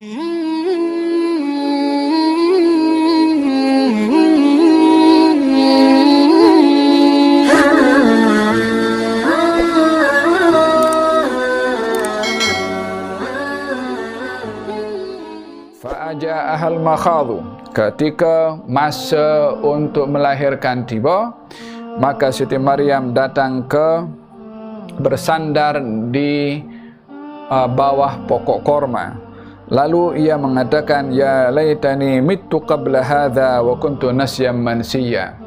Fa'aja'ahal makhadhu, ketika masa untuk melahirkan tiba, maka Siti Maryam datang bersandar di bawah pokok korma. Lalu ia mengatakan, ya laitani mittu qabla hadha wa kuntu nasyam mansiya.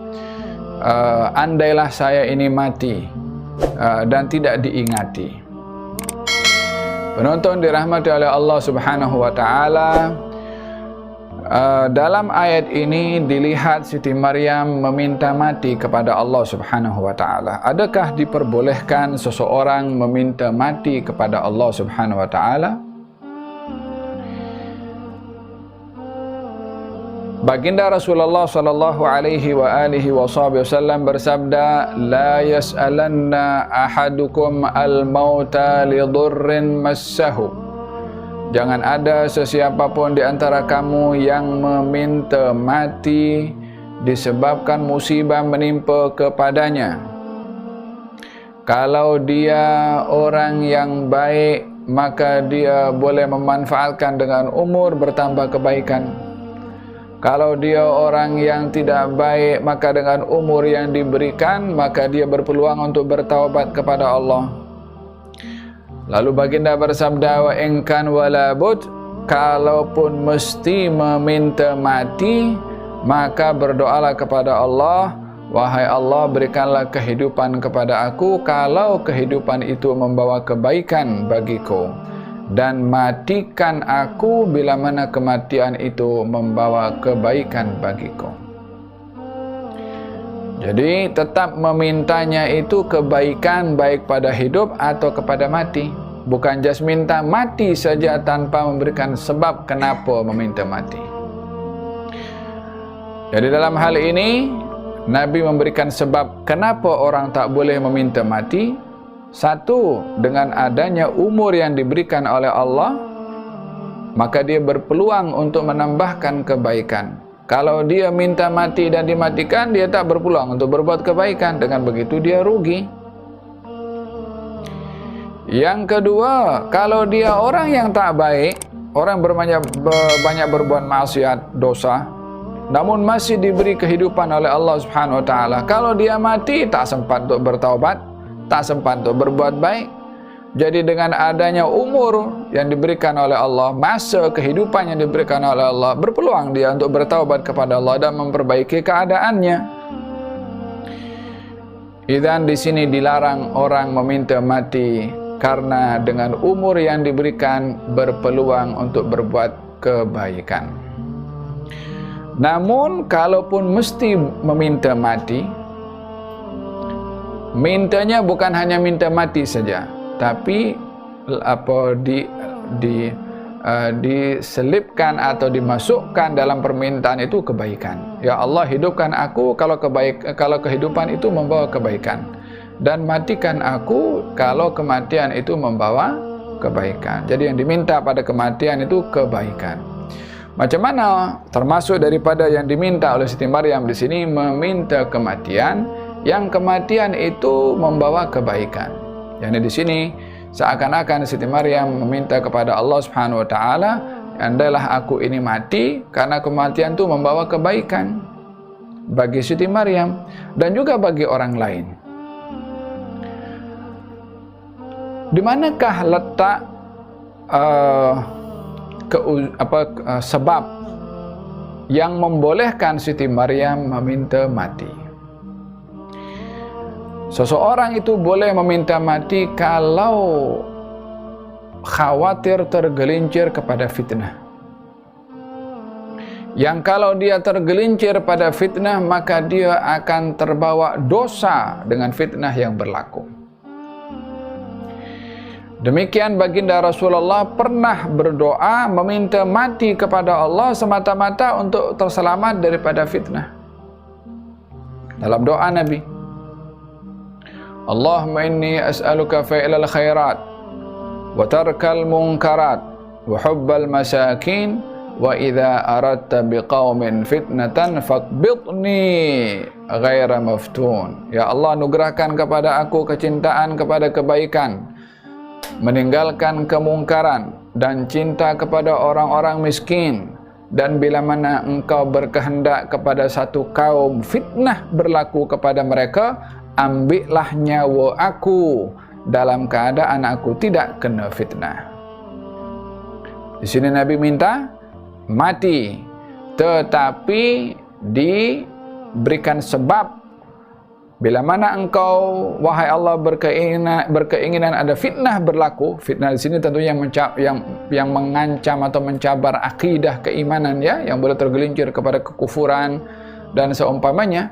Andailah saya ini mati dan tidak diingati. Penonton dirahmati oleh Allah Subhanahu wa taala, dalam ayat ini dilihat Siti Maryam meminta mati kepada Allah Subhanahu wa taala. Adakah diperbolehkan seseorang meminta mati kepada Allah Subhanahu wa taala? Baginda Rasulullah sallallahu alaihi wasallam bersabda, la yas'alanna ahadukum al-mauta li dhurrin massahu. Jangan ada sesiapa pun di antara kamu yang meminta mati disebabkan musibah menimpa kepadanya. Kalau dia orang yang baik, maka dia boleh memanfaatkan dengan umur bertambah kebaikan. Kalau dia orang yang tidak baik, maka dengan umur yang diberikan, maka dia berpeluang untuk bertaubat kepada Allah. Lalu baginda bersabda, wa in kan wala bud, kalaupun mesti meminta mati, maka berdoalah kepada Allah, wahai Allah, berikanlah kehidupan kepada aku kalau kehidupan itu membawa kebaikan bagiku, dan matikan aku bila mana kematian itu membawa kebaikan bagiku. Jadi tetap memintanya itu kebaikan, baik pada hidup atau kepada mati. Bukan just minta mati saja tanpa memberikan sebab kenapa meminta mati. Jadi dalam hal ini Nabi memberikan sebab kenapa orang tak boleh meminta mati. Satu, dengan adanya umur yang diberikan oleh Allah, maka dia berpeluang untuk menambahkan kebaikan. Kalau dia minta mati dan dimatikan, dia tak berpeluang untuk berbuat kebaikan. Dengan begitu dia rugi. Yang kedua, kalau dia orang yang tak baik, orang banyak berbuat maksiat, dosa, namun masih diberi kehidupan oleh Allah Subhanahu wa taala, kalau dia mati tak sempat untuk bertaubat, tak sempat untuk berbuat baik. Jadi dengan adanya umur yang diberikan oleh Allah, masa kehidupan yang diberikan oleh Allah, berpeluang dia untuk bertaubat kepada Allah dan memperbaiki keadaannya. Idzan di sini dilarang orang meminta mati karena dengan umur yang diberikan berpeluang untuk berbuat kebaikan. Namun kalaupun mesti meminta mati, mintanya bukan hanya minta mati saja, tapi diselipkan atau dimasukkan dalam permintaan itu kebaikan. Ya Allah, hidupkan aku kalau kehidupan itu membawa kebaikan, dan matikan aku kalau kematian itu membawa kebaikan. Jadi yang diminta pada kematian itu kebaikan. Macam mana? Termasuk daripada yang diminta oleh Siti Maryam di sini, meminta kematian yang kematian itu membawa kebaikan. Yang di sini seakan-akan Siti Maryam meminta kepada Allah Subhanahu wa taala, andailah aku ini mati karena kematian itu membawa kebaikan bagi Siti Maryam dan juga bagi orang lain. Di manakah letak sebab yang membolehkan Siti Maryam meminta mati? Seseorang itu boleh meminta mati kalau khawatir tergelincir kepada fitnah. Yang kalau dia tergelincir pada fitnah, maka dia akan terbawa dosa dengan fitnah yang berlaku. Demikian baginda Rasulullah pernah berdoa meminta mati kepada Allah semata-mata untuk terselamat daripada fitnah. Dalam doa Nabi, Allahumma inni as'aluka fi'lal khairat wa tarkal munkarat wa hubbal masakin wa idza aradta biqaumin fitnatan faqbidni ghaira maftun. Ya Allah, anugerahkan kepada aku kecintaan kepada kebaikan, meninggalkan kemungkaran, dan cinta kepada orang-orang miskin. Dan bila mana engkau berkehendak kepada satu kaum fitnah berlaku kepada mereka, ambillah nyawa aku dalam keadaan aku tidak kena fitnah. Di sini Nabi minta mati, tetapi diberikan sebab. Bila mana engkau, wahai Allah, berkeinginan ada fitnah berlaku. Fitnah di sini tentunya yang mengancam atau mencabar akidah keimanan, ya, yang boleh tergelincir kepada kekufuran dan seumpamanya,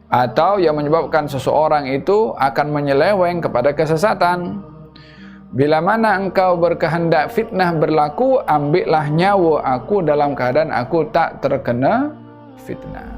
atau yang menyebabkan seseorang itu akan menyeleweng kepada kesesatan. Bila mana engkau berkehendak fitnah berlaku, ambillah nyawa aku dalam keadaan aku tak terkena fitnah.